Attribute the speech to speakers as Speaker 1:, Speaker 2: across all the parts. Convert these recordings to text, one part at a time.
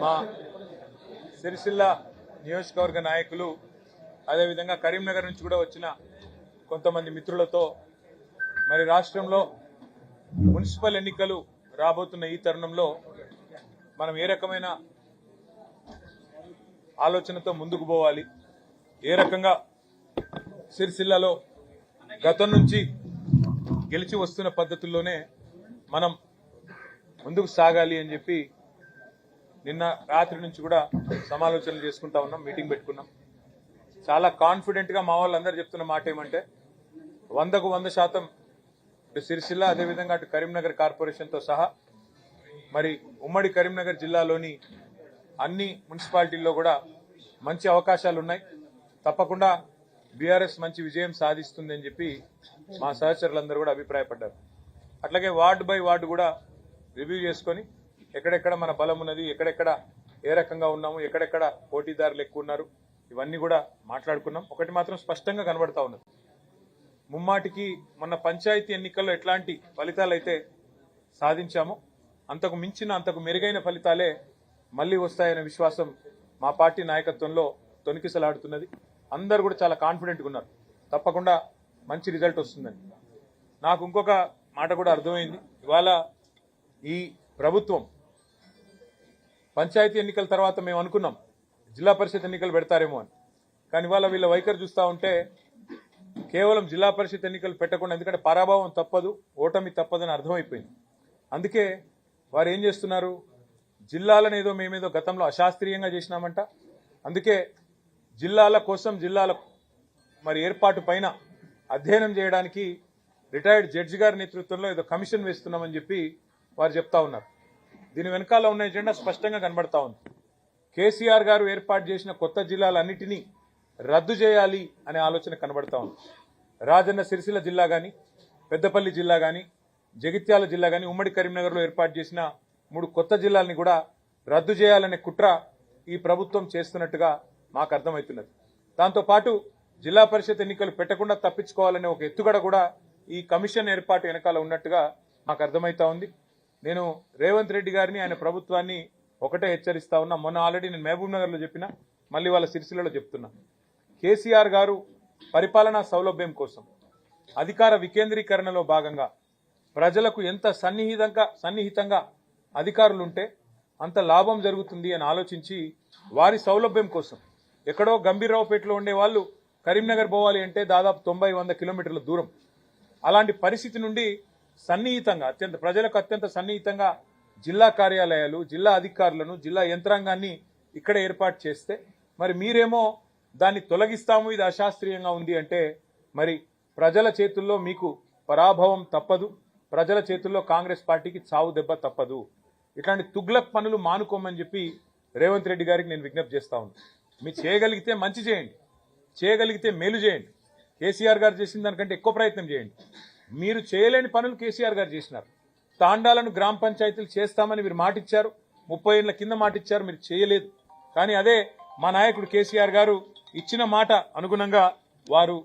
Speaker 1: మా సిరిసిల్ల నియోజకవర్గ నాయకులు అదేవిధంగా కరీంనగర్ నుంచి కూడా వచ్చిన కొంతమంది మిత్రులతో మరి రాష్ట్రంలో మున్సిపల్ ఎన్నికలు రాబోతున్న ఈ తరుణంలో మనం ఏ రకమైన ఆలోచనతో ముందుకు పోవాలి, ఏ రకంగా సిరిసిల్లలో గతం నుంచి గెలిచి వస్తున్న పద్ధతుల్లోనే మనం ముందుకు సాగాలి అని చెప్పి నిన్న రాత్రి నుంచి కూడా సమాలోచనలు చేసుకుంటా ఉన్నాం, మీటింగ్ పెట్టుకున్నాం. చాలా కాన్ఫిడెంట్గా మా వాళ్ళందరూ చెప్తున్న మాట ఏమంటే 100కు 100% ఇటు సిరిసిల్ల అదేవిధంగా అటు కరీంనగర్ కార్పొరేషన్తో సహా మరి ఉమ్మడి కరీంనగర్ జిల్లాలోని అన్ని మున్సిపాలిటీల్లో కూడా మంచి అవకాశాలు ఉన్నాయి. తప్పకుండా బీఆర్ఎస్ మంచి విజయం సాధిస్తుంది అని చెప్పి మా సహచరులందరూ కూడా అభిప్రాయపడ్డారు. అట్లాగే వార్డు బై వార్డు కూడా రివ్యూ చేసుకొని ఎక్కడెక్కడ మన బలం ఉన్నది, ఎక్కడెక్కడ ఏ రకంగా ఉన్నాము, ఎక్కడెక్కడ పోటీదారులు ఎక్కువ ఉన్నారు, ఇవన్నీ కూడా మాట్లాడుకున్నాం. ఒకటి మాత్రం స్పష్టంగా కనబడతా ఉన్నది, ముమ్మాటికి మొన్న పంచాయతీ ఎన్నికల్లో ఎట్లాంటి ఫలితాలు అయితే సాధించామో అంతకు మించిన అంతకు మెరుగైన ఫలితాలే మళ్లీ వస్తాయనే విశ్వాసం మా పార్టీ నాయకత్వంలో తొణికిసలాడుతున్నది. అందరూ కూడా చాలా కాన్ఫిడెంట్గా ఉన్నారు, తప్పకుండా మంచి రిజల్ట్ వస్తుందని. నాకు ఇంకొక మాట కూడా అర్థమైంది, ఇవాళ ఈ ప్రభుత్వం పంచాయతీ ఎన్నికల తర్వాత మేము అనుకున్నాం జిల్లా పరిషత్ ఎన్నికలు పెడతారేమో అని, కానీ ఇవాళ వీళ్ళ వైఖరి చూస్తూ ఉంటే కేవలం జిల్లా పరిషత్ ఎన్నికలు పెట్టకుండా, ఎందుకంటే పరాభవం తప్పదు, ఓటమి తప్పదని అర్థమైపోయింది. అందుకే వారు ఏం చేస్తున్నారు, జిల్లాలను ఏదో మేమేదో గతంలో అశాస్త్రీయంగా చేసినామంట, అందుకే జిల్లాల కోసం జిల్లాల మరి ఏర్పాటు పైన అధ్యయనం చేయడానికి రిటైర్డ్ జడ్జి గారి నేతృత్వంలో ఏదో కమిషన్ వేస్తున్నామని చెప్పి వారు చెప్తా ఉన్నారు. దీని వెనకాల ఉన్న ఎజెండా స్పష్టంగా కనబడతా ఉంది. కేసీఆర్ గారు ఏర్పాటు చేసిన కొత్త జిల్లాలన్నిటినీ రద్దు చేయాలి అనే ఆలోచన కనబడతా ఉంది. రాజన్న సిరిసిల్ల జిల్లా కానీ, పెద్దపల్లి జిల్లా కానీ, జగిత్యాల జిల్లా కానీ, ఉమ్మడి కరీంనగర్లో ఏర్పాటు చేసిన 3 కొత్త జిల్లాలని కూడా రద్దు చేయాలనే కుట్ర ఈ ప్రభుత్వం చేస్తున్నట్టుగా మాకు అర్థమవుతున్నది. దాంతోపాటు జిల్లా పరిషత్ ఎన్నికలు పెట్టకుండా తప్పించుకోవాలనే ఒక ఎత్తుగడ కూడా ఈ కమిషన్ ఏర్పాటు వెనకాల ఉన్నట్టుగా మాకు అర్థమవుతా ఉంది. నేను రేవంత్ రెడ్డి గారిని, ఆయన ప్రభుత్వాన్ని ఒకటే హెచ్చరిస్తా ఉన్నా. మొన్న ఆల్రెడీ నేను మహబూబ్ నగర్లో చెప్పినా, మళ్ళీ వాళ్ళ సిరిసిల్లలో చెప్తున్నా. కేసీఆర్ గారు పరిపాలనా సౌలభ్యం కోసం అధికార వికేంద్రీకరణలో భాగంగా ప్రజలకు ఎంత సన్నిహితంగా అధికారులుంటే అంత లాభం జరుగుతుంది అని ఆలోచించి వారి సౌలభ్యం కోసం ఎక్కడో గంభీరరావుపేటలో ఉండే వాళ్ళు కరీంనగర్ పోవాలి అంటే దాదాపు 90-100 కిలోమీటర్ల దూరం. అలాంటి పరిస్థితి నుండి సన్నిహితంగా ప్రజలకు అత్యంత సన్నిహితంగా జిల్లా కార్యాలయాలు, జిల్లా అధికారులను, జిల్లా యంత్రాంగాన్ని ఇక్కడ ఏర్పాటు చేస్తే మరి మీరేమో దాన్ని తొలగిస్తాము, ఇది అశాస్త్రీయంగా ఉంది అంటే మరి ప్రజల చేతుల్లో మీకు పరాభవం తప్పదు, ప్రజల చేతుల్లో కాంగ్రెస్ పార్టీకి చావు దెబ్బ తప్పదు. ఇట్లాంటి తుగ్లక్ పనులు మానుకోమని చెప్పి రేవంత్ రెడ్డి గారికి నేను విజ్ఞప్తి చేస్తా ఉన్నాను. మీరు చేయగలిగితే మంచి చేయండి, చేయగలిగితే మేలు చేయండి, కేసీఆర్ గారు చేసిన దానికంటే ఎక్కువ ప్రయత్నం చేయండి. మీరు చేయలేని పనులు కేసీఆర్ గారు చేసినారు. తాండాలను గ్రామ పంచాయతీలు చేస్తామని మీరు మాటిచ్చారు, 30 ఏళ్ల కింద మాటిచ్చారు, మీరు చేయలేదు. కానీ అదే మా నాయకుడు కేసీఆర్ గారు ఇచ్చిన మాట అనుగుణంగా వారు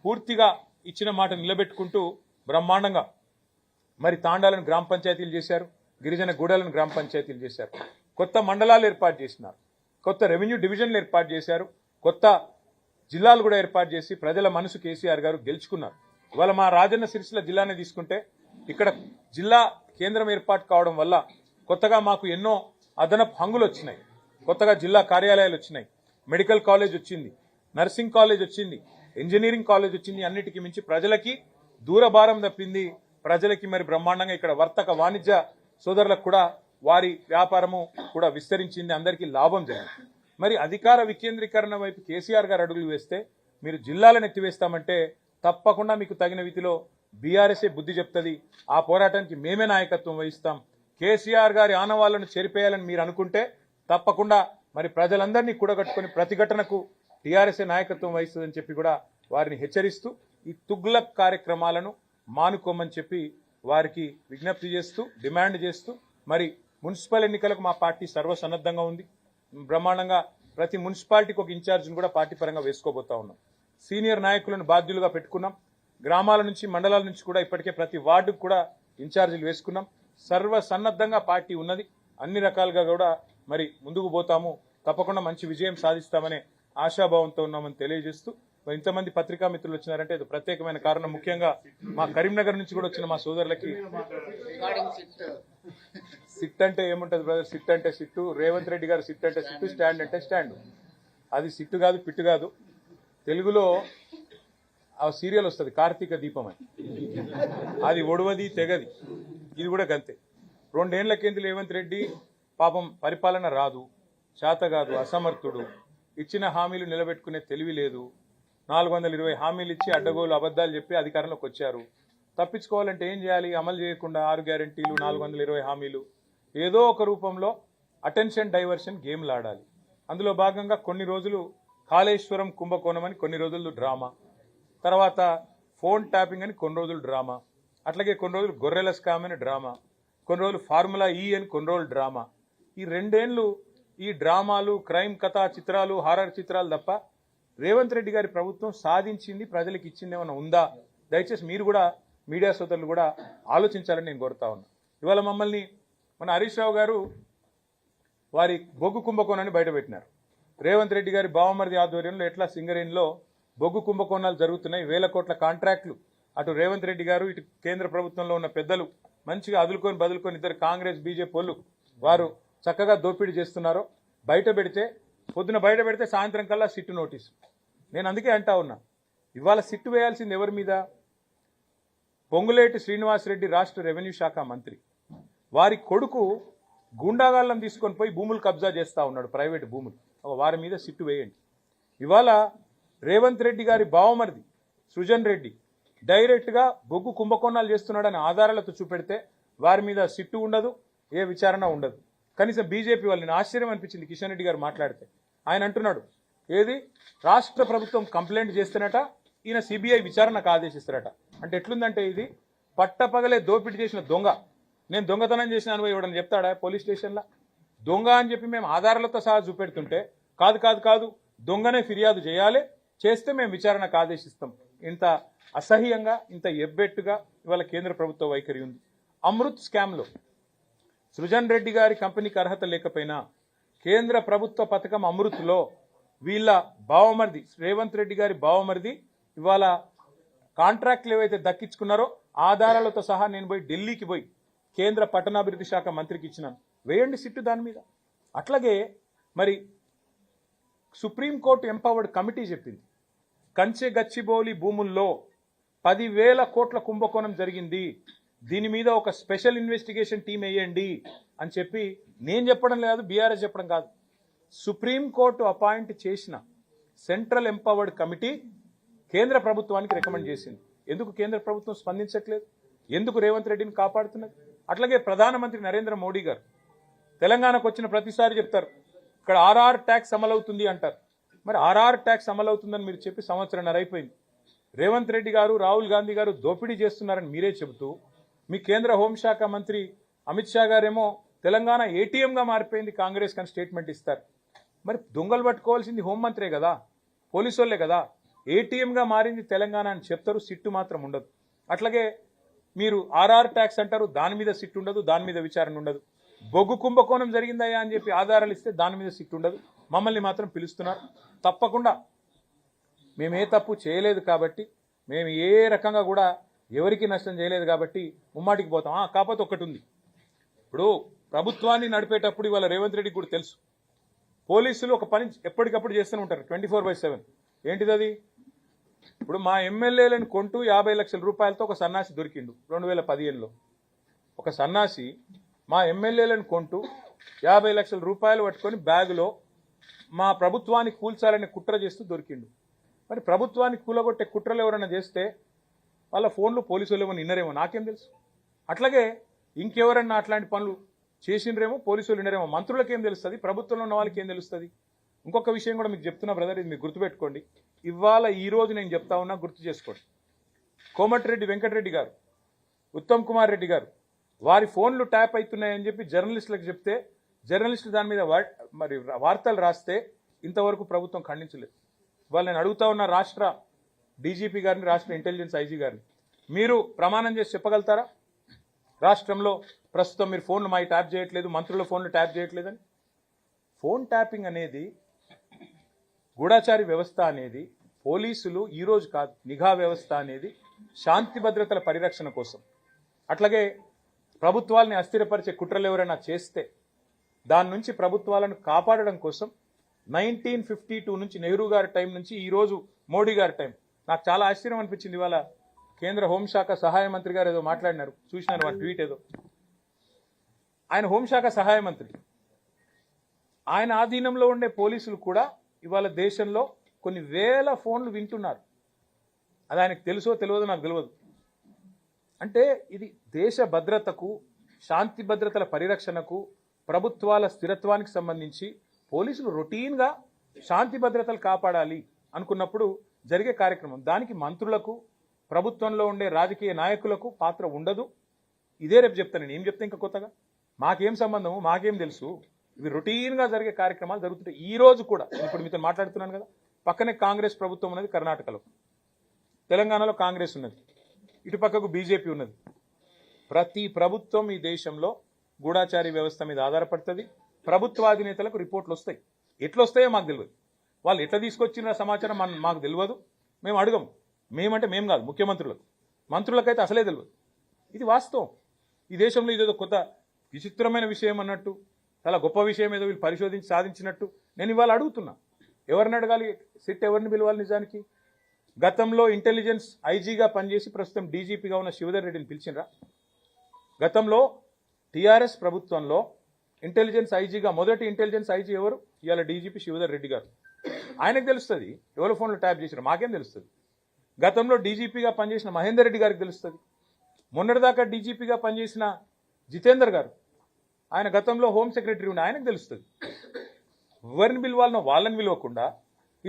Speaker 1: పూర్తిగా ఇచ్చిన మాట నిలబెట్టుకుంటూ బ్రహ్మాండంగా మరి తాండాలను గ్రామ పంచాయతీలు చేశారు, గిరిజన గూడలను గ్రామ పంచాయతీలు చేశారు, కొత్త మండలాలు ఏర్పాటు చేసినారు, కొత్త రెవెన్యూ డివిజన్లు ఏర్పాటు చేశారు, కొత్త జిల్లాలు కూడా ఏర్పాటు చేసి ప్రజల మనసు కేసీఆర్ గారు గెలుచుకున్నారు. ఇవాళ మా రాజన్న సిరిసిల్ల జిల్లానే తీసుకుంటే ఇక్కడ జిల్లా కేంద్రం ఏర్పాటు కావడం వల్ల కొత్తగా మాకు ఎన్నో అదనపు హంగులు వచ్చినాయి, కొత్తగా జిల్లా కార్యాలయాలు వచ్చినాయి, మెడికల్ కాలేజ్ వచ్చింది, నర్సింగ్ కాలేజ్ వచ్చింది, ఇంజనీరింగ్ కాలేజ్ వచ్చింది. అన్నిటికీ మించి ప్రజలకి దూరభారం తప్పింది, ప్రజలకి మరి బ్రహ్మాండంగా ఇక్కడ వర్తక వాణిజ్య సోదరులకు కూడా వారి వ్యాపారము కూడా విస్తరించింది, అందరికీ లాభం జరిగింది. మరి అధికార వికేంద్రీకరణ వైపు కేసీఆర్ గారు అడుగులు వేస్తే మీరు జిల్లాలను ఎత్తివేస్తామంటే తప్పకుండా మీకు తగిన రీతిలో బీఆర్ఎస్ఏ బుద్ధి చెప్తుంది. ఆ పోరాటానికి మేమే నాయకత్వం వహిస్తాం. కేసీఆర్ గారి ఆనవాళ్లను చెరిపేయాలని మీరు అనుకుంటే తప్పకుండా మరి ప్రజలందరినీ కూడగట్టుకుని ప్రతిఘటనకు టీఆర్ఎస్ఏ నాయకత్వం వహిస్తుందని చెప్పి కూడా వారిని హెచ్చరిస్తూ ఈ తుగ్లక్ కార్యక్రమాలను మానుకోమని చెప్పి వారికి విజ్ఞప్తి చేస్తూ డిమాండ్ చేస్తూ మరి మున్సిపల్ ఎన్నికలకు మా పార్టీ సర్వసన్నద్ధంగా ఉంది. బ్రహ్మాండంగా ప్రతి మున్సిపాలిటీకి ఒక ఇన్ఛార్జిని కూడా పార్టీ పరంగా వేసుకోబోతా ఉన్నాం. సీనియర్ నాయకులను బాధ్యులుగా పెట్టుకున్నాం. గ్రామాల నుంచి మండలాల నుంచి కూడా ఇప్పటికే ప్రతి వార్డుకు కూడా ఇన్ఛార్జీలు వేసుకున్నాం. సర్వసన్నద్ధంగా పార్టీ ఉన్నది. అన్ని రకాలుగా కూడా మరి ముందుకు పోతాము, తప్పకుండా మంచి విజయం సాధిస్తామనే ఆశాభావంతో ఉన్నామని తెలియజేస్తూ మరి ఇంతమంది పత్రికా మిత్రులు వచ్చినారంటే ఇది ప్రత్యేకమైన కారణం. ముఖ్యంగా మా కరీంనగర్ నుంచి కూడా వచ్చిన మా సోదరులకి సిట్ అంటే ఏముంటది బ్రదర్, సిట్ అంటే సిట్టు, రేవంత్ రెడ్డి గారు సిట్ అంటే సిట్టు, స్టాండ్ అంటే స్టాండ్. అది సిట్టు కాదు, పిట్టు కాదు. తెలుగులో ఆ సీరియల్ వస్తుంది కార్తీక దీపం అని, అది ఒడవది తెగది. ఇది కూడా గంతే. 2 ఏళ్ల కింద రేవంత్ రెడ్డి పాపం పరిపాలన రాదు, చేత కాదు, అసమర్థుడు, ఇచ్చిన హామీలు నిలబెట్టుకునే తెలివి లేదు. 420 హామీలు ఇచ్చి అడ్డగోలు అబద్దాలు చెప్పి అధికారంలోకి వచ్చారు. తప్పించుకోవాలంటే ఏం చేయాలి? అమలు చేయకుండా 6 గ్యారెంటీలు, 420 హామీలు, ఏదో ఒక రూపంలో అటెన్షన్ డైవర్షన్ గేమ్లు ఆడాలి. అందులో భాగంగా కొన్ని రోజులు కాళేశ్వరం కుంభకోణం అని కొన్ని రోజులు డ్రామా, తర్వాత ఫోన్ ట్యాపింగ్ అని కొన్ని రోజులు డ్రామా, అట్లాగే కొన్ని రోజులు గొర్రెల స్కామ్ అని డ్రామా, కొన్ని రోజులు ఫార్ములా ఈ అని కొన్ని రోజులు డ్రామా. ఈ 2 ఏళ్లు ఈ డ్రామాలు, క్రైమ్ కథా చిత్రాలు, హారర్ చిత్రాలు తప్ప రేవంత్ రెడ్డి గారి ప్రభుత్వం సాధించింది, ప్రజలకు ఇచ్చింది ఏమైనా ఉందా? దయచేసి మీరు కూడా మీడియా సోదరులు కూడా ఆలోచించాలని నేను కోరుతా ఉన్నా. ఇవాళ మమ్మల్ని మన హరీష్ రావు గారు వారి బొగ్గు కుంభకోణాన్ని బయటపెట్టినారు. రేవంత్ రెడ్డి గారి బావమరిది ఆధ్వర్యంలో ఎట్లా సింగరేణిలో బొగ్గు కుంభకోణాలు జరుగుతున్నాయి, 1000 కోట్ల కాంట్రాక్టులు అటు రేవంత్ రెడ్డి గారు ఇటు కేంద్ర ప్రభుత్వంలో ఉన్న పెద్దలు మంచిగా అదులుకొని బదులుకొని ఇద్దరు కాంగ్రెస్ బీజేపీ వాళ్ళు వారు చక్కగా దోపిడీ చేస్తున్నారో బయట పెడితే, పొద్దున బయట పెడితే సాయంత్రం కల్లా సిట్టు నోటీసు. నేను అందుకే అంటా ఉన్నా, ఇవాళ సిట్టు వేయాల్సింది ఎవరి మీద? పొంగులేటి శ్రీనివాసరెడ్డి రాష్ట్ర రెవెన్యూ శాఖ మంత్రి, వారి కొడుకు గూండాగాళ్ళం తీసుకొని పోయి భూములు కబ్జా చేస్తా ఉన్నాడు, ప్రైవేటు భూములు. వారి మీద సిట్టు వేయండి. ఇవాళ రేవంత్ రెడ్డి గారి బావమరిది సృజన్ రెడ్డి డైరెక్ట్గా బొగ్గు కుంభకోణాలు చేస్తున్నాడని ఆధారాలతో చూపెడితే వారి మీద సిట్టు ఉండదు, ఏ విచారణ ఉండదు. కనీసం బీజేపీ వాళ్ళని ఆశ్చర్యం అనిపించింది కిషన్ రెడ్డి గారు మాట్లాడితే. ఆయన అంటున్నాడు, ఏది రాష్ట్ర ప్రభుత్వం కంప్లైంట్ చేస్తున్నట, ఈయన సిబిఐ విచారణకు ఆదేశిస్తారట. అంటే ఎట్లుందంటే ఇది పట్టపగలే దోపిడీ చేసిన దొంగ, నేను దొంగతనం చేసిన అనుభవం ఇవ్వడం చెప్తాడా పోలీస్ స్టేషన్లో? దొంగ అని చెప్పి మేము ఆధారాలతో సహా చూపెడుతుంటే కాదు కాదు కాదు దొంగనే ఫిర్యాదు చేయాలి, చేస్తే మేము విచారణకు ఆదేశిస్తాం. ఇంత అసహ్యంగా, ఇంత ఎబ్బెట్టుగా ఇవాళ కేంద్ర ప్రభుత్వ వైఖరి ఉంది. అమృత్ స్కామ్లో సృజన్ రెడ్డి గారి కంపెనీకి అర్హత లేకపోయినా కేంద్ర ప్రభుత్వ పథకం అమృత్లో వీళ్ళ బావమరిది రేవంత్ రెడ్డి గారి బావమరిది ఇవాళ కాంట్రాక్ట్లు ఏవైతే దక్కించుకున్నారో ఆధారాలతో సహా నేను పోయి ఢిల్లీకి పోయి కేంద్ర పట్టణాభివృద్ధి శాఖ మంత్రికి ఇచ్చినాను. వేయండి సిట్టు దాని మీద. అట్లాగే మరి సుప్రీంకోర్టు ఎంపవర్డ్ కమిటీ చెప్పింది, కంచె గచ్చిబౌలి భూముల్లో 10,000 కోట్ల కుంభకోణం జరిగింది, దీని మీద ఒక స్పెషల్ ఇన్వెస్టిగేషన్ టీం వేయండి అని చెప్పి నేను చెప్పడం లేదు, బీఆర్ఎస్ చెప్పడం కాదు, సుప్రీంకోర్టు అపాయింట్ చేసిన సెంట్రల్ ఎంపవర్డ్ కమిటీ కేంద్ర ప్రభుత్వానికి రికమెండ్ చేసింది. ఎందుకు కేంద్ర ప్రభుత్వం స్పందించట్లేదు? ఎందుకు రేవంత్ రెడ్డిని కాపాడుతున్నది? అట్లాగే ప్రధానమంత్రి నరేంద్ర మోడీ గారు తెలంగాణకు వచ్చిన ప్రతిసారి చెప్తారు, ఇక్కడ ఆర్ఆర్ ట్యాక్స్ అమలవుతుంది అంటారు. మరి ఆర్ఆర్ ట్యాక్స్ అమలవుతుందని మీరు చెప్పి 1.5 సంవత్సరం అయిపోయింది. రేవంత్ రెడ్డి గారు, రాహుల్ గాంధీ గారు దోపిడీ చేస్తున్నారని మీరే చెబుతూ, మీ కేంద్ర హోంశాఖ మంత్రి అమిత్ షా గారేమో తెలంగాణ ఏటీఎంగా మారిపోయింది కాంగ్రెస్ అని స్టేట్మెంట్ ఇస్తారు. మరి దొంగలు పట్టుకోవాల్సింది హోంమంత్రే కదా, పోలీసు వాళ్ళే కదా. ఏటీఎంగా మారింది తెలంగాణ అని చెప్తారు, సిట్టు మాత్రం ఉండదు. అట్లాగే మీరు ఆర్ఆర్ ట్యాక్స్ అంటారు, దాని మీద సిట్టు ఉండదు, దాని మీద విచారణ ఉండదు. బొగ్గు కుంభకోణం జరిగిందయ్యా అని చెప్పి ఆధారాలు ఇస్తే దాని మీద సిట్టు ఉండదు. మమ్మల్ని మాత్రం పిలుస్తున్నారు. తప్పకుండా మేము ఏ తప్పు చేయలేదు కాబట్టి, మేము ఏ రకంగా కూడా ఎవరికి నష్టం చేయలేదు కాబట్టి ముమ్మాటికి పోతాం. కాకపోతే ఒకటి ఉంది, ఇప్పుడు ప్రభుత్వాన్ని నడిపేటప్పుడు ఇవాళ రేవంత్ రెడ్డికి కూడా తెలుసు, పోలీసులు ఒక పని ఎప్పటికప్పుడు చేస్తూనే ఉంటారు 24/7. ఏంటిది అది? ఇప్పుడు మా ఎమ్మెల్యేలను కొంటూ 50 లక్షల రూపాయలతో ఒక సన్నాసి దొరికిండు 2015లో. ఒక సన్నాసి మా ఎమ్మెల్యేలను కొంటూ 50 లక్షల రూపాయలు పట్టుకొని బ్యాగులో మా ప్రభుత్వాన్ని కూల్చాలని కుట్ర చేస్తూ దొరికిండు. మరి ప్రభుత్వాన్ని కూలగొట్టే కుట్రలు ఎవరైనా చేస్తే వాళ్ళ ఫోన్లు పోలీసులు ఏమో నిన్నరేమో, నాకేం తెలుసు. అట్లాగే ఇంకెవరన్నా అట్లాంటి పనులు చేసిండ్రేమో, పోలీసులు నిన్నరేమో, మంత్రులకు ఏం తెలుస్తుంది, ప్రభుత్వంలో ఉన్న వాళ్ళకి ఏం తెలుస్తుంది. ఇంకొక విషయం కూడా మీకు చెప్తున్నా బ్రదర్, ఇది మీకు గుర్తుపెట్టుకోండి. ఇవాళ ఈ రోజు నేను చెప్తా ఉన్నా, గుర్తు చేసుకోండి. కోమటిరెడ్డి వెంకటరెడ్డి గారు, ఉత్తమ్ కుమార్ రెడ్డి గారు వారి ఫోన్లు ట్యాప్ అవుతున్నాయని చెప్పి జర్నలిస్టులకు చెప్తే, జర్నలిస్టులు దాని మీద మరి వార్తలు రాస్తే ఇంతవరకు ప్రభుత్వం ఖండించలేదు. ఇవాళ నేను అడుగుతా ఉన్న రాష్ట్ర డీజీపీ గారిని, రాష్ట్ర ఇంటెలిజెన్స్ ఐజీ గారిని, మీరు ప్రమాణం చేసి చెప్పగలుగుతారా రాష్ట్రంలో ప్రస్తుతం మీరు ఫోన్లు ట్యాప్ చేయట్లేదు, మంత్రుల ఫోన్లు ట్యాప్ చేయట్లేదని? ఫోన్ ట్యాపింగ్ అనేది, గూఢాచారి వ్యవస్థ అనేది, పోలీసులు ఈరోజు కాదు, నిఘా వ్యవస్థ అనేది శాంతి భద్రతల పరిరక్షణ కోసం, అట్లాగే ప్రభుత్వాలని అస్థిరపరిచే కుట్రలు ఎవరైనా చేస్తే దాని నుంచి ప్రభుత్వాలను కాపాడడం కోసం 1952 నుంచి నెహ్రూ గారి టైం నుంచి ఈరోజు మోడీ గారి టైం. నాకు చాలా ఆశ్చర్యం అనిపించింది. ఇవాళ కేంద్ర హోంశాఖ సహాయ మంత్రి గారు ఏదో మాట్లాడినారు, చూసినారు వాళ్ళ ట్వీట్ ఏదో. ఆయన హోంశాఖ సహాయ మంత్రి, ఆయన ఆధీనంలో ఉండే పోలీసులు కూడా ఇవాళ దేశంలో కొన్ని వేల ఫోన్లు వింటున్నారు. అది ఆయనకు తెలుసో తెలియదో నాకు తెలియదు. అంటే ఇది దేశ భద్రతకు, శాంతి భద్రతల పరిరక్షణకు, ప్రభుత్వాల స్థిరత్వానికి సంబంధించి పోలీసులు రొటీన్గా శాంతి భద్రతలు కాపాడాలి అనుకున్నప్పుడు జరిగే కార్యక్రమం. దానికి మంత్రులకు, ప్రభుత్వంలో ఉండే రాజకీయ నాయకులకు పాత్ర ఉండదు. ఇదే రేపు చెప్తాను నేను. ఏం చెప్తే ఇంకా కొత్తగా మాకేం సంబంధము, మాకేం తెలుసు? ఇవి రొటీన్గా జరిగే కార్యక్రమాలు జరుగుతుంటాయి. ఈ రోజు కూడా ఇప్పుడు మీతో మాట్లాడుతున్నాను కదా, పక్కనే కాంగ్రెస్ ప్రభుత్వం ఉన్నది కర్ణాటకలో, తెలంగాణలో కాంగ్రెస్ ఉన్నది, ఇటు పక్కకు బీజేపీ ఉన్నది. ప్రతి ప్రభుత్వం ఈ దేశంలో గూఢాచారి వ్యవస్థ మీద ఆధారపడుతుంది. ప్రభుత్వాధినేతలకు రిపోర్ట్లు వస్తాయి. ఎట్లా వస్తాయో మాకు తెలియదు. వాళ్ళు ఎట్లా తీసుకొచ్చిన సమాచారం మాకు తెలియదు. మేము అడగము. మేమంటే మేము కాదు, ముఖ్యమంత్రులకు, మంత్రులకైతే అసలే తెలియదు. ఇది వాస్తవం. ఈ దేశంలో ఇదేదో కొత్త విచిత్రమైన విషయం అన్నట్టు, చాలా గొప్ప విషయం ఏదో వీళ్ళు పరిశోధించి సాధించినట్టు నేను ఇవాళ అడుగుతున్నా. ఎవరిని అడగాలి? సిట్ ఎవరిని పిలవాలి? నిజానికి గతంలో ఇంటెలిజెన్స్ ఐజీగా పనిచేసి ప్రస్తుతం డీజీపీగా ఉన్న శివధర్ రెడ్డిని పిలిచినరా? గతంలో టీఆర్ఎస్ ప్రభుత్వంలో ఇంటెలిజెన్స్ ఐజీగా మొదటి ఇంటెలిజెన్స్ ఐజీ ఎవరు? ఇవాళ డీజీపీ శివధర్ రెడ్డి గారు. ఆయనకు తెలుస్తుంది ఎవరి ఫోన్లో ట్యాప్ చేశారు, మాకేం తెలుస్తుంది? గతంలో డీజీపీగా పనిచేసిన మహేందర్ రెడ్డి గారికి తెలుస్తుంది. మొన్నటిదాకా డీజీపీగా పనిచేసిన జితేందర్ గారు, ఆయన గతంలో హోమ్ సెక్రటరీ ఉండి, ఆయనకు తెలుస్తుంది. ఎవరిని పిలవాలనో వాళ్ళని పిలవకుండా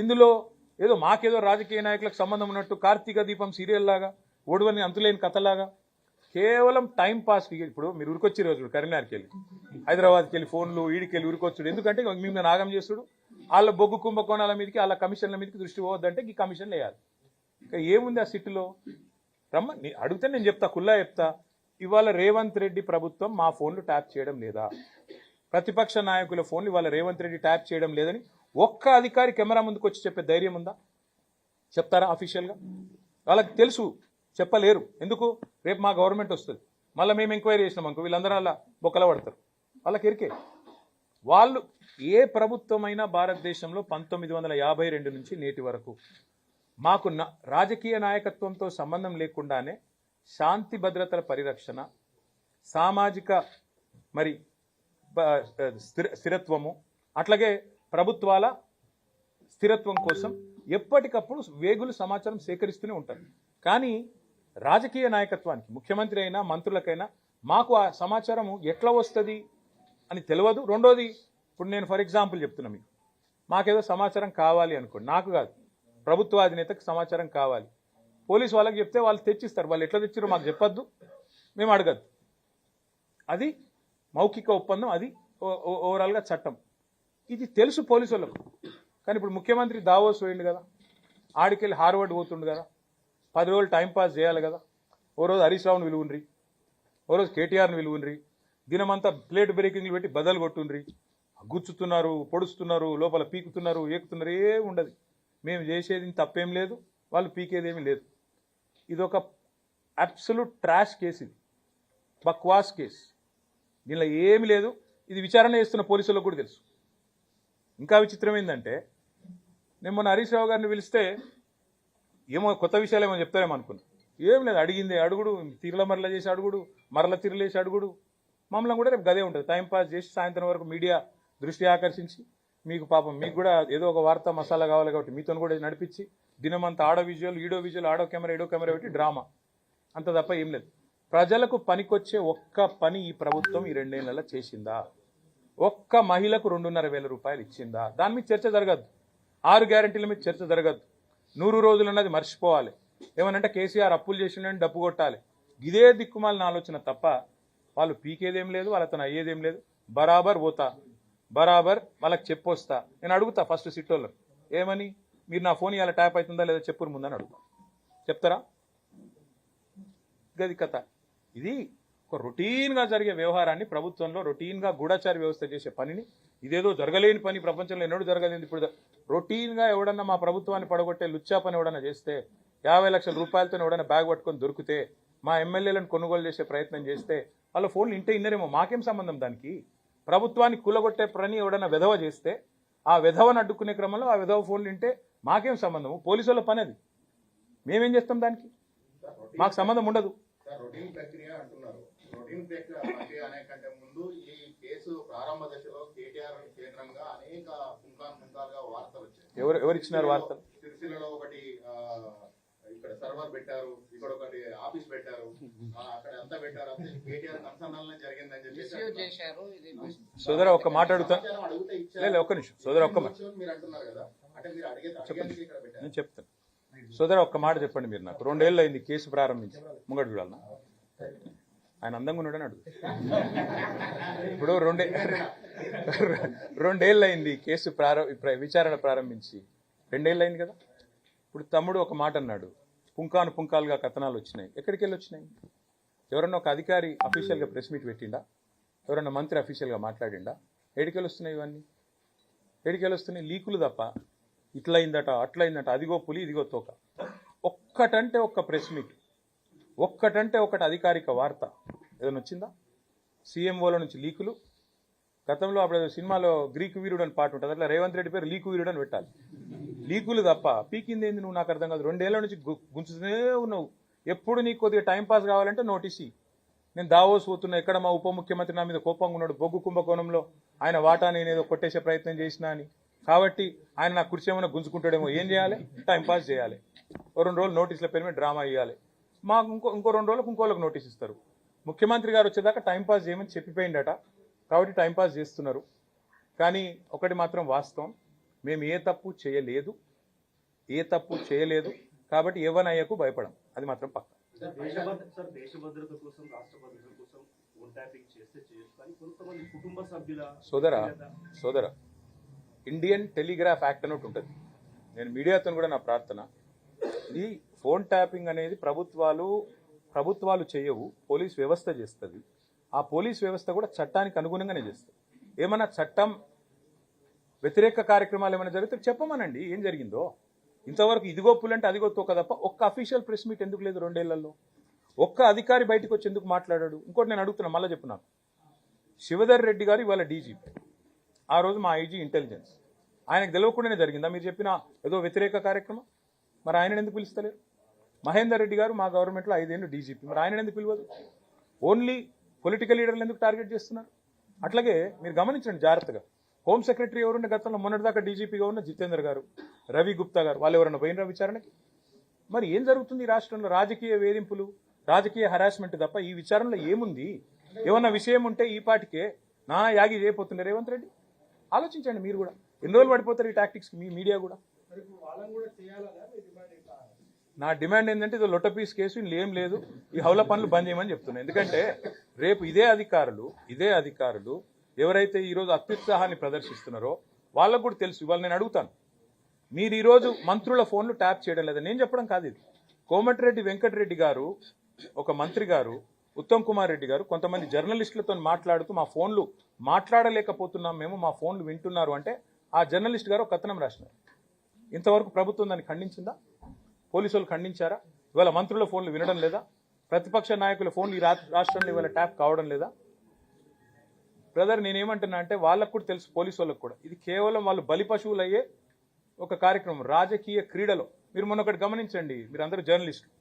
Speaker 1: ఇందులో ఏదో మాకేదో రాజకీయ నాయకులకు సంబంధం ఉన్నట్టు కార్తీక దీపం సీరియల్ లాగా, ఓడువని అంతులేని కథలాగా, కేవలం టైం పాస్. ఇప్పుడు మీరు ఉరికొచ్చి రోజు కరీంనగర్కి వెళ్ళి, హైదరాబాద్కి వెళ్ళి ఫోన్లు ఈడికి వెళ్ళి ఉరికొచ్చుడు. ఎందుకంటే మేము నాగం చేస్తుడు, వాళ్ళ బొగ్గు కుంభకోణాల మీదకి, వాళ్ళ కమిషన్ల మీదకి దృష్టి పోవద్దంటే ఈ కమిషన్లు వేయాలి. ఇంకా ఏముంది ఆ సిట్టులో? రమ్మ అడిగితే నేను చెప్తా, కుల్లా చెప్తా. ఇవాళ రేవంత్ రెడ్డి ప్రభుత్వం మా ఫోన్లు ట్యాప్ చేయడం లేదా? ప్రతిపక్ష నాయకుల ఫోన్లు ఇవాళ రేవంత్ రెడ్డి ట్యాప్ చేయడం లేదని ఒక్క అధికారి కెమెరా ముందుకు వచ్చి చెప్పే ధైర్యం ఉందా? చెప్తారా అఫీషియల్గా? వాళ్ళకి తెలుసు, చెప్పలేరు. ఎందుకు? రేపు మా గవర్నమెంట్ వస్తుంది, మళ్ళీ మేము ఎంక్వైరీ చేసినాం అనుకో, వీళ్ళందరూ అలా బొక్కల పడతారు. వాళ్ళకి ఎరికే. వాళ్ళు ఏ ప్రభుత్వమైనా భారతదేశంలో 1952 నుంచి నేటి వరకు మాకు రాజకీయ నాయకత్వంతో సంబంధం లేకుండానే శాంతి భద్రతల పరిరక్షణ, సామాజిక మరి స్థిరత్వము, అట్లాగే ప్రభుత్వాల స్థిరత్వం కోసం ఎప్పటికప్పుడు వేగులు సమాచారం సేకరిస్తూనే ఉంటారు. కానీ రాజకీయ నాయకత్వానికి, ముఖ్యమంత్రి అయినా మంత్రులకైనా మాకు ఆ సమాచారం ఎట్లా వస్తుంది అని తెలియదు. రెండోది, ఇప్పుడు నేను ఫర్ ఎగ్జాంపుల్ చెప్తున్నా మీకు, మాకేదో సమాచారం కావాలి అనుకోండి, నాకు కాదు ప్రభుత్వాధినేతకు సమాచారం కావాలి, పోలీసు వాళ్ళకి చెప్తే వాళ్ళు తెచ్చిస్తారు. వాళ్ళు ఎట్లా తెచ్చారో మాకు చెప్పొద్దు, మేము అడగద్దు. అది మౌఖిక ఒప్పందం, అది ఓవరాల్గా చట్టం. ఇది తెలుసు పోలీసు వాళ్ళకు. కానీ ఇప్పుడు ముఖ్యమంత్రి దావోస్ పోయిండు కదా, ఆడికెళ్ళి హార్వర్డ్ పోతుండు కదా, 10 రోజులు టైంపాస్ చేయాలి కదా. ఓ రోజు హరీష్ రావుని విలువుండ్రి, ఓ రోజు కేటీఆర్ని విలువుండ్రి, దినమంతా ప్లేట్ బ్రేకింగ్లు పెట్టి బదలు కొట్టుండ్రి, గుచ్చుతున్నారు, పొడుస్తున్నారు, లోపల పీకుతున్నారు, ఏకుతున్నారు, ఏమి ఉండదు. మేము చేసేది తప్పేం లేదు, వాళ్ళు పీకేదేమీ లేదు. ఇదొక అబ్సల్యూట్ ట్రాష్ కేసు, ఇది బక్వాస్ కేసు. దీనిలో ఏమి లేదు. ఇది విచారణ చేస్తున్న పోలీసులకు కూడా తెలుసు. ఇంకా విచిత్రం ఏంటంటే, నేను మొన్న హరీష్ రావు గారిని పిలిస్తే ఏమో కొత్త విషయాలు ఏమో చెప్తారేమో అనుకున్నా. ఏం లేదు, అడిగింది అడుగుడు, తిరల మరల చేసి అడుగుడు, మరల తిరలేసి అడుగుడు. మమ్మల్ని కూడా రేపు గదే ఉంటుంది. టైంపాస్ చేసి సాయంత్రం వరకు మీడియా దృష్టి ఆకర్షించి, మీకు పాపం మీకు కూడా ఏదో ఒక వార్త మసాలా కావాలి కాబట్టి మీతో కూడా నడిపించి, దినమంతా ఆడో విజువల్, ఈడో విజువల్, ఆడో కెమెరా, ఈడో కెమెరా పెట్టి డ్రామా, అంత తప్ప ఏం లేదు. ప్రజలకు పనికొచ్చే ఒక్క పని ఈ ప్రభుత్వం ఈ 2 ఏళ్లలో చేసిందా? ఒక్క మహిళకు 2,500 రూపాయలు ఇచ్చిందా? దాని మీద చర్చ జరగద్దు. 6 గ్యారెంటీల మీద చర్చ జరగద్దు. 100 రోజులు అన్నది మర్చిపోవాలి. ఏమనంటే కేసీఆర్ అప్పులు చేసిండని డప్పు కొట్టాలి. ఇదే దిక్కుమాలిన ఆలోచన తప్ప వాళ్ళు పీకేదేం లేదు, వాళ్ళతో అయ్యేదేం లేదు. బరాబర్ పోతా, బరాబర్ వాళ్ళకి చెప్పొస్తా. నేను అడుగుతా ఫస్ట్ సిట్టోళ్ళు ఏమని, మీరు నా ఫోన్ ఇలా ట్యాప్ అవుతుందా లేదా చెప్పురు ముందని అడుగుతా. చెప్తారా? గది కథ. ఇది ఒక రొటీన్గా జరిగే వ్యవహారాన్ని ప్రభుత్వంలో రొటీన్గా గూఢచారి వ్యవస్థ చేసే పనిని ఇదేదో జరగలేని పని ప్రపంచంలో ఎన్నడూ జరగలేదు. ఇప్పుడు రొటీన్గా ఎవడన్నా మా ప్రభుత్వాన్ని పడగొట్టే లుచ్చా పని ఎవడన్నా చేస్తే 50 లక్షల రూపాయలతో ఎవడన్నా బ్యాగ్ పట్టుకొని దొరికితే మా ఎమ్మెల్యేలను కొనుగోలు చేసే ప్రయత్నం చేస్తే వాళ్ళ ఫోన్లు ఇంటే ఇన్నరేమో మాకేం సంబంధం దానికి. ప్రభుత్వాన్ని కూలగొట్టే పని ఎవడన్నా వెధవ చేస్తే ఆ వెధవను అడ్డుకునే క్రమంలో ఆ వెధవ ఫోన్లు ఇంటే మాకేం సంబంధము. పోలీసుల పని అది. మేమేం చేస్తాం దానికి? మాకు సంబంధం ఉండదు.
Speaker 2: రొటీన్ ప్రక్రియ అంటున్నారు. రొటీన్ ప్రక్రియ అనే కంటే ముందు ఈ కేసు ప్రారంభ దశలో కేటీఆర్ కేంద్రంగా అనేక పుంకాలుగా వార్తలు వచ్చాయి.
Speaker 1: ఎవరు ఇచ్చినారు వార్తలు?
Speaker 2: సిరిసిల్లలో ఒకటి ఇక్కడ సర్వర్ పెట్టారు, ఇక్కడ ఒకటి ఆఫీస్ పెట్టారు, అక్కడ అంతా పెట్టారు, అంతా కేటీఆర్ కన్సర్న్ జరిగిందని చెప్పేసి
Speaker 1: సోదర ఒక్క మాట అడుగుతా. లేదు ఒక్క నిమిషం సోదర, ఒక్క మాట
Speaker 2: మీరు అంటున్నారు కదా, అంటే మీరు అడిగేది ఇక్కడ పెట్టారు.
Speaker 1: నేను చెప్తాను సోదర, ఒక్క మాట చెప్పండి. మీరు నాకు 2 ఏళ్ళు అయింది కేసు ప్రారంభించి. ముంగడు చూడాలన్నా ఆయన అందంగా ఉన్నాడని అడుగు. ఇప్పుడు 2 ఏళ్ళు అయింది కేసు విచారణ ప్రారంభించి. 2 ఏళ్ళు అయింది కదా. ఇప్పుడు తమ్ముడు ఒక మాట అన్నాడు, పుంకాలుగా కథనాలు వచ్చినాయి. ఎక్కడికి వెళ్ళి వచ్చినాయి? ఎవరన్నా ఒక అధికారి అఫీషియల్గా ప్రెస్ మీట్ పెట్టిండా? ఎవరన్నా మంత్రి అఫీషియల్గా మాట్లాడిండా? ఏడికెళ్ళి వస్తున్నాయి ఇవన్నీ? ఏడికెళ్ళి వస్తున్నాయి? లీకులు తప్ప. ఇట్లయిందట అట్లయిందట, అదిగో పులి ఇదిగో తోక. ఒక్కటంటే ఒక్క ప్రెస్ మీట్, ఒక్కటంటే ఒకటి అధికారిక వార్త ఏదైనా వచ్చిందా? సీఎంఓల నుంచి లీకులు. గతంలో అప్పుడు సినిమాలో గ్రీకు వీరుడు అని పాట ఉంటుంది, అట్లా రేవంత్ రెడ్డి పేరు లీకు వీరుడు అని పెట్టాలి. లీకులు తప్ప పీకింది ఏంది నువ్వు? నాకు అర్థం కాదు. 2 ఏళ్ల నుంచి గుంచుతూనే ఉన్నావు. ఎప్పుడు నీకు కొద్దిగా టైంపాస్ కావాలంటే నోటీస్. నేను దావోస్ పోతున్నా, ఎక్కడ మా ఉప ముఖ్యమంత్రి నా మీద కోపంగా ఉన్నాడు, బొగ్గు కుంభకోణంలో ఆయన వాటా నేనేదో కొట్టేసే ప్రయత్నం చేసినా అని. కాబట్టి ఆయన నా కుర్చీ ఏమైనా గుంజుకుంటాడేమో. ఏం చేయాలి? టైంపాస్ చేయాలి. 2 రోజులు నోటీసుల పేరు మీద డ్రామా ఇవ్వాలి. మాకు ఇంకో 2 రోజులకు ఇంకోళ్ళకి నోటీస్ ఇస్తారు. ముఖ్యమంత్రి గారు వచ్చేదాకా టైంపాస్ చేయమని చెప్పిపోయిందట. కాబట్టి టైంపాస్ చేస్తున్నారు. కానీ ఒకటి మాత్రం వాస్తవం, మేము ఏ తప్పు చేయలేదు. కాబట్టి ఎవనయ్యకు భయపడం, అది మాత్రం పక్క. సోదర ఇండియన్ టెలిగ్రాఫ్ యాక్ట్ అని ఒకటి ఉంటుంది. నేను మీడియాతో కూడా నా ప్రార్థన, ఈ ఫోన్ ట్యాపింగ్ అనేది ప్రభుత్వాలు చేయవు, పోలీస్ వ్యవస్థ చేస్తుంది. ఆ పోలీస్ వ్యవస్థ కూడా చట్టానికి అనుగుణంగానే చేస్తుంది. ఏమన్నా చట్టం వ్యతిరేక కార్యక్రమాలు ఏమైనా జరిగితే చెప్పమనండి ఏం జరిగిందో. ఇంతవరకు ఇదిగో పులంటే అదిగో తోక తప్ప ఒక్క అఫీషియల్ ప్రెస్ మీట్ ఎందుకు లేదు 2 ఏళ్లలో? ఒక్క అధికారి బయటకు వచ్చి ఎందుకు మాట్లాడాడు? ఇంకోటి నేను అడుగుతున్నా, మళ్ళీ చెప్పు నాకు. శివధర్ రెడ్డి గారు ఇవాళ డీజీపీ, ఆ రోజు మా ఐజీ ఇంటెలిజెన్స్. ఆయనకు తెలియకుండానే జరిగిందా మీరు చెప్పిన ఏదో వ్యతిరేక కార్యక్రమం? మరి ఆయన ఎందుకు పిలుస్తలేరు? మహేందర్ రెడ్డి గారు మా గవర్నమెంట్లో 5 ఏళ్ళు డీజీపీ, మరి ఆయన ఎందుకు పిలవదు? ఓన్లీ పొలిటికల్ లీడర్లు ఎందుకు టార్గెట్ చేస్తున్నారు? అట్లాగే మీరు గమనించండి జాగ్రత్తగా. హోమ్ సెక్రటరీ ఎవరుండే గతంలో మొన్నటిదాకా డీజీపీగా ఉన్న జితేందర్ గారు, రవి గుప్తా గారు, వాళ్ళు ఎవరైనా పోయినరా విచారణకి? మరి ఏం జరుగుతుంది ఈ రాష్ట్రంలో? రాజకీయ వేధింపులు, రాజకీయ హరాస్మెంట్ తప్ప ఈ విచారణలో ఏముంది? ఏమన్నా విషయం ఉంటే ఈ పాటికే నానా యాగి చేయబోతుండే రేవంత్ రెడ్డి. ఆలోచించండి మీరు కూడా. ఎన్ని రోజులు పడిపోతారు ఈ టాక్టిక్స్? మీ మీడియా కూడా. నా డిమాండ్ ఏంటంటే ఇది లొట్టపీస్ కేసు, ఇందులో ఏం లేదు, ఈ హౌల పనులు బంద్ చేయమని చెప్తున్నాను. ఎందుకంటే రేపు ఇదే అధికారులు ఎవరైతే ఈరోజు అత్యుత్సాహాన్ని ప్రదర్శిస్తున్నారో వాళ్ళకు కూడా తెలుసు. ఇవాళ నేను అడుగుతాను, మీరు ఈరోజు మంత్రుల ఫోన్లు ట్యాప్ చేయడం లేదా? నేను చెప్పడం కాదు ఇది. కోమటిరెడ్డి వెంకటరెడ్డి గారు, ఒక మంత్రి గారు, ఉత్తమ్ కుమార్ రెడ్డి గారు కొంతమంది జర్నలిస్టులతో మాట్లాడుతూ మా ఫోన్లు మాట్లాడలేకపోతున్నాం మేము, మా ఫోన్లు వింటున్నారు అంటే ఆ జర్నలిస్ట్ గారు ఒక కథనం రాసినారు. ఇంతవరకు ప్రభుత్వం దాన్ని ఖండించిందా? పోలీసులు ఖండించారా? ఇవాళ మంత్రుల ఫోన్లు వినడం లేదా? ప్రతిపక్ష నాయకుల ఫోన్లు ఈ రాష్ట్రంలో ఇవాళ ట్యాప్ కావడం లేదా? బ్రదర్ నేనేమంటున్నా అంటే వాళ్ళకు కూడా తెలుసు, పోలీసు వాళ్ళకు కూడా, ఇది కేవలం వాళ్ళు బలి పశువులు అయ్యే ఒక కార్యక్రమం రాజకీయ క్రీడలో. మీరు మొన్న ఒకటి గమనించండి, మీరు అందరూ జర్నలిస్టులు,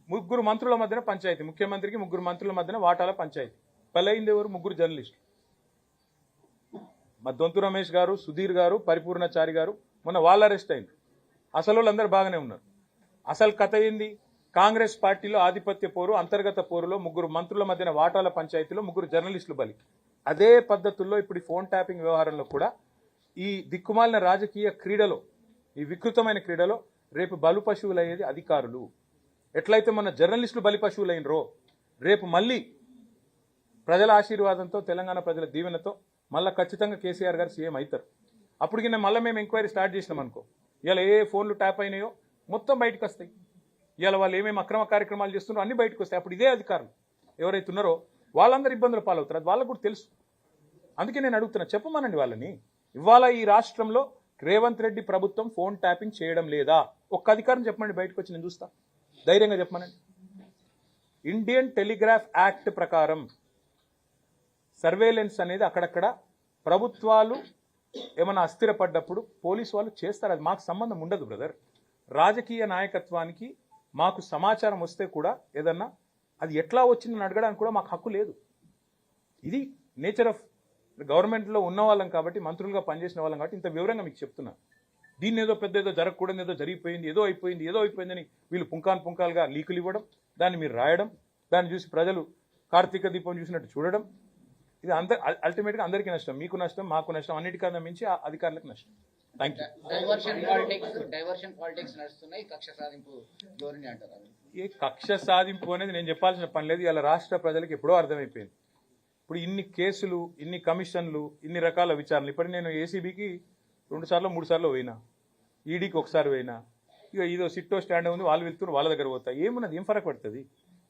Speaker 1: 3 మంత్రుల మధ్యన పంచాయతీ, ముఖ్యమంత్రికి 3 మంత్రుల మధ్యన వాటాల పంచాయతీ. పలైంది ఎవరు? 3 జర్నలిస్టులు. మా దొంతు రమేష్ గారు, సుధీర్ గారు, పరిపూర్ణచారి గారు మొన్న వాళ్ళు అరెస్ట్ అయింది. అసలు వాళ్ళందరూ బాగానే ఉన్నారు. అసలు కథ ఏంది? కాంగ్రెస్ పార్టీలో ఆధిపత్య పోరు, అంతర్గత పోరులో 3 మంత్రుల మధ్యన వాటాల పంచాయతీలో 3 జర్నలిస్టులు బలి. అదే పద్ధతుల్లో ఇప్పుడు ఈ ఫోన్ ట్యాపింగ్ వ్యవహారంలో కూడా ఈ దిక్కుమాలిన రాజకీయ క్రీడలో, ఈ వికృతమైన క్రీడలో రేపు బలు పశువులు అయ్యేది అధికారులు. ఎట్లయితే మన జర్నలిస్టులు బలి పశువులు అయినరో రేపు మళ్ళీ ప్రజల ఆశీర్వాదంతో, తెలంగాణ ప్రజల దీవెనతో మళ్ళీ ఖచ్చితంగా కేసీఆర్ గారు సీఎం అవుతారు. అప్పటికి మళ్ళీ మేము ఎంక్వైరీ స్టార్ట్ చేసినాం అనుకో, ఇలా ఏ ఫోన్లు ట్యాప్ అయినాయో మొత్తం బయటకు వస్తాయి. ఇవాళ వాళ్ళు ఏమేమి అక్రమ కార్యక్రమాలు చేస్తున్నారో అన్ని బయటకు వస్తాయి. అప్పుడు ఇదే అధికారులు ఎవరైతే ఉన్నారో వాళ్ళందరూ ఇబ్బందులు పాలవుతారు. అది వాళ్ళకు కూడా తెలుసు. అందుకే నేను అడుగుతున్నా, చెప్పమనండి వాళ్ళని. ఇవాళ ఈ రాష్ట్రంలో రేవంత్ రెడ్డి ప్రభుత్వం ఫోన్ ట్యాపింగ్ చేయడం లేదా? ఒక్క అధికారం చెప్పమండి బయటకు వచ్చి, నేను చూస్తా. ధైర్యంగా చెప్పమనండి. ఇండియన్ టెలిగ్రాఫ్ యాక్ట్ ప్రకారం సర్వేలెన్స్ అనేది అక్కడక్కడ ప్రభుత్వాలు ఏమైనా అస్థిరపడ్డప్పుడు పోలీసు వాళ్ళు చేస్తారు. అది మాకు సంబంధం ఉండదు బ్రదర్. రాజకీయ నాయకత్వానికి మాకు సమాచారం వస్తే కూడా ఏదన్నా అది ఎట్లా వచ్చిందని అడగడానికి కూడా మాకు హక్కు లేదు. ఇది నేచర్ ఆఫ్ గవర్నమెంట్లో ఉన్న వాళ్ళం కాబట్టి, మంత్రులుగా పనిచేసిన వాళ్ళం కాబట్టి ఇంత వివరంగా మీకు చెప్తున్నా. దీన్ని ఏదో పెద్ద ఏదో జరగకూడదు, ఏదో జరిగిపోయింది, ఏదో అయిపోయిందని వీళ్ళు పుంకాలుగా లీకులు ఇవ్వడం, దాన్ని మీరు రాయడం, దాన్ని చూసి ప్రజలు కార్తీక దీపం చూసినట్టు చూడడం, ఇది అల్టిమేట్గా అందరికీ నష్టం. మీకు నష్టం, మాకు నష్టం, అన్నిటికన్నా మించి ఆ అధికారులకు నష్టం. Thank you.
Speaker 3: డైవర్షన్ పాలిటిక్స్ నడుస్తున్నాయి, కక్ష సాధింపు ధోరణి అంటారు.
Speaker 1: ఏ కక్ష సాధింపు అనేది నేను చెప్పాల్సిన పని లేదు. ఇలా రాష్ట్ర ప్రజలకు ఎప్పుడో అర్థమైపోయింది. ఇప్పుడు ఇన్ని కేసులు, ఇన్ని కమిషన్లు, ఇన్ని రకాల విచారణలు. ఇప్పటికి నేను ఏసీబీకి 2 సార్లు 3 సార్లు పోయినా, ఈడీకి ఒకసారి పోయినా. ఇక ఇదో సిట్టో స్టాండ్ ఉంది, వాళ్ళు వెళ్తున్నారు, వాళ్ళ దగ్గర పోతా. ఏమున్నది, ఏం ఫరక్ పడుతుంది?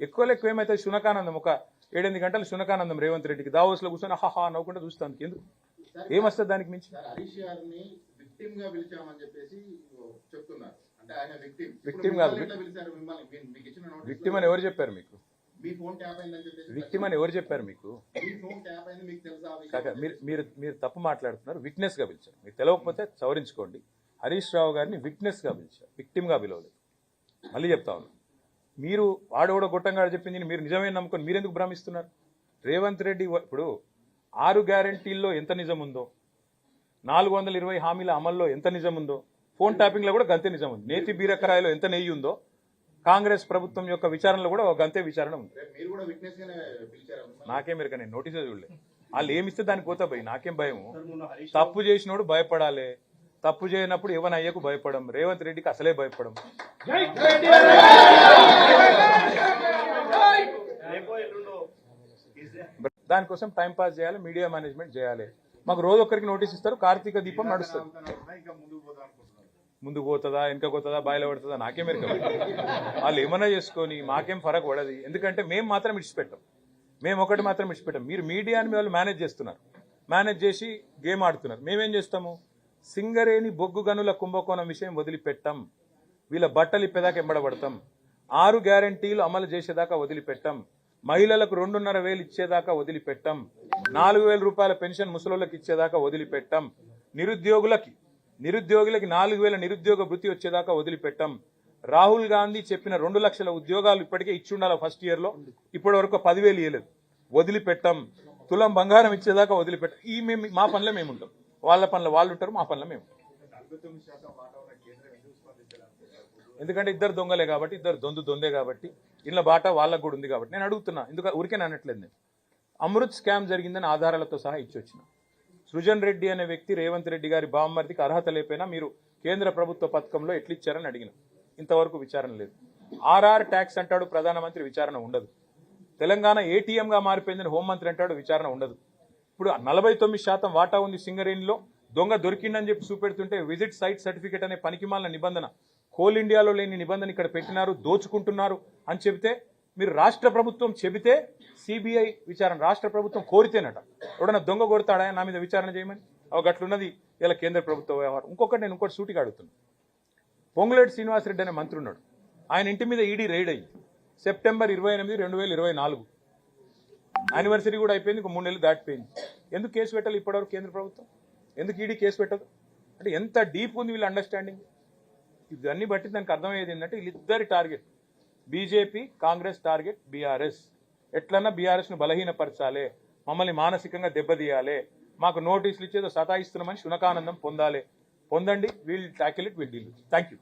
Speaker 1: ఎక్కువ ఏమవుతుంది? శునకానందం, ఒక 7-8 గంటలు శునకానందం రేవంత్ రెడ్డికి దావోస్లో కూర్చొని హాహా నవ్వుకుంటూ చూస్తాను. ఎందుకు, ఏమొస్తుంది దానికి మించి?
Speaker 2: హరీష్ గారిని విక్టిమ్ గా పిలిచామని చెప్పేసి చెప్తున్నారు. అంటే ఆయన
Speaker 1: విక్టిమ్ కాదు. విక్టిమ్ అని ఎవరు చెప్పారు మీకు?
Speaker 2: మీ ఫోన్ ట్యాప్ అయిందని చెప్పేసి
Speaker 1: విక్టిమ్ అని ఎవరు చెప్పారు మీకు?
Speaker 2: మీ ఫోన్ ట్యాప్ అయింది మీకు తెలుసా?
Speaker 1: కాక మీరు తప్పు మాట్లాడుతున్నారు. విట్నెస్ గా పిలిచారు. మీకు తెలియకపోతే సవరించుకోండి. హరీష్ రావు గారిని విట్నెస్ గా పిలిచారు, విక్టిమ్ గా పిలవలేదు. మళ్ళీ చెప్తా ఉన్నాను, మీరు వాడోడ గొట్టంగా చెప్పింది మీరు నిజమే నమ్ముకొని మీరెందుకు భ్రమిస్తున్నారు? రేవంత్ రెడ్డి ఇప్పుడు 6 గ్యారంటీల్లో ఎంత నిజం ఉందో, 420 హామీల అమల్లో ఎంత నిజం ఉందో, ఫోన్ ట్యాపింగ్ లో కూడా గంతే నిజం ఉంది. నేతి బీరకరాయిలో ఎంత నెయ్యి ఉందో, కాంగ్రెస్ ప్రభుత్వం యొక్క విచారణలో కూడా ఒక గంతే విచారణ ఉంది.
Speaker 2: మీరు కూడా విట్నెస్ గానే పిలిచారు.
Speaker 1: నాకేం మీరు నేను నోటీసే చూడలేదు. వాళ్ళు ఏమిస్తే దానికి పోతా పోయి నాకేం భయం? తప్పు చేసినోడు భయపడాలి, తప్పు చేయనప్పుడు ఎవరి అయ్యకు భయపడం. రేవంత్ రెడ్డికి అసలే భయపడం. దానికోసం టైం పాస్ చేయాలి, మీడియా మేనేజ్మెంట్ చేయాలి. మాకు రోజు ఒక్కరికి నోటీస్ ఇస్తారు, కార్తీక దీపం నడుస్తుంది. ముందుకు పోతుందా, వెనక పోతుందా, బాయిలో పడుతుందా, నాకేం మెరక. వాళ్ళు ఏమన్నా చేసుకొని మాకేం ఫరక్ పడదు. ఎందుకంటే మేము మాత్రం ఇడిచిపెట్టాం, మేము ఒకటి మాత్రం ఇడిచిపెట్టాం. మీరు మీడియాని వాళ్ళు మేనేజ్ చేస్తున్నారు, మేనేజ్ చేసి గేమ్ ఆడుతున్నారు. మేమేం చేస్తాము? సింగరేణి బొగ్గు గనుల కుంభకోణం విషయం వదిలిపెట్టాం, వీళ్ళ బట్టలు ఇప్పేదాకా ఎంబడబడతాం, 6 గ్యారంటీలు అమలు చేసేదాకా వదిలిపెట్టాం, మహిళలకు 2,500 ఇచ్చేదాకా వదిలిపెట్టాం, 4,000 రూపాయల పెన్షన్ ముసలోళ్ళకి ఇచ్చేదాకా వదిలిపెట్టాం, నిరుద్యోగులకి 4,000 నిరుద్యోగ వృత్తి వచ్చేదాకా వదిలిపెట్టాం. రాహుల్ గాంధీ చెప్పిన 2 లక్షల ఉద్యోగాలు ఇప్పటికే ఇచ్చి ఉండాలి ఫస్ట్ ఇయర్ లో, ఇప్పటి వరకు 10,000 ఇవ్వలేదు, వదిలిపెట్టాం. తులం బంగారం ఇచ్చేదాకా వదిలిపెట్టాం. ఈ మేము మా పనిలో మేము ఉంటాం, వాళ్ళ పనులు వాళ్ళు ఉంటారు, మా పనులు మేము. ఎందుకంటే ఇద్దరు దొంగలే కాబట్టి, ఇద్దరు దొందే కాబట్టి, ఇళ్ళ బాట వాళ్ళకు కూడా ఉంది కాబట్టి నేను అడుగుతున్నా. ఎందుకు ఊరికే అనట్లేదు. నేను అమృత్ స్కామ్ జరిగిందని ఆధారాలతో సహా ఇచ్చి వచ్చిన. సృజన్ రెడ్డి అనే వ్యక్తి రేవంత్ రెడ్డి గారి బామ్మర్దికి అర్హత లేకపోయినా మీరు కేంద్ర ప్రభుత్వ పథకంలో ఎట్లిచ్చారని అడిగిన. ఇంతవరకు విచారణ లేదు. ఆర్ఆర్ ట్యాక్స్ అంటాడు ప్రధానమంత్రి, విచారణ ఉండదు. తెలంగాణ ఏటీఎంగా మారిపోయిందని హోంమంత్రి అంటాడు, విచారణ ఉండదు. ఇప్పుడు 49% వాటా ఉంది సింగరేణిలో, దొంగ దొరికిందని చెప్పి చూపెడుతుంటే విజిట్ సైట్ సర్టిఫికేట్ అనే పనికిమాలిన నిబంధన, కోల్ ఇండియాలో లేని నిబంధన ఇక్కడ పెట్టినారు, దోచుకుంటున్నారు అని చెబితే, మీరు రాష్ట్ర ప్రభుత్వం చెబితే సిబిఐ విచారణ రాష్ట్ర ప్రభుత్వం కోరితేనట. ఎవడన్నా దొంగ కొడతాడా నా మీద విచారణ చేయమని? గట్లున్నది ఇలా కేంద్ర ప్రభుత్వ వ్యవహారం. నేను ఇంకోటి సూటిగా అడుగుతున్నాను. పొంగులేటి శ్రీనివాసరెడ్డి అనే మంత్రి ఉన్నాడు, ఆయన ఇంటి మీద ఈడీ రైడ్ అయ్యి సెప్టెంబర్ 28, 2024 యానివర్సరీ కూడా అయిపోయింది, ఇంకో 3 నెలలు దాటిపోయింది. ఎందుకు కేసు పెట్టాలి ఇప్పటివరకు కేంద్ర ప్రభుత్వం? ఎందుకు ఈడీ కేసు పెట్టదు? అంటే ఎంత డీప్ ఉంది వీళ్ళ అండర్స్టాండింగ్. ఇవన్నీ బట్టి దానికి అర్థమయ్యేది ఏంటంటే వీళ్ళిద్దరి target BJP, Congress target BRS. ఎట్లన్నా బీఆర్ఎస్ ను బలహీనపరచాలి, మమ్మల్ని మానసికంగా దెబ్బతీయాలి, మాకు నోటీసులు ఇచ్చేదో సతాయిస్తున్నామని శునకానందం పొందాలి. పొందండి, we'll tackle it, we'll deal. Thank you.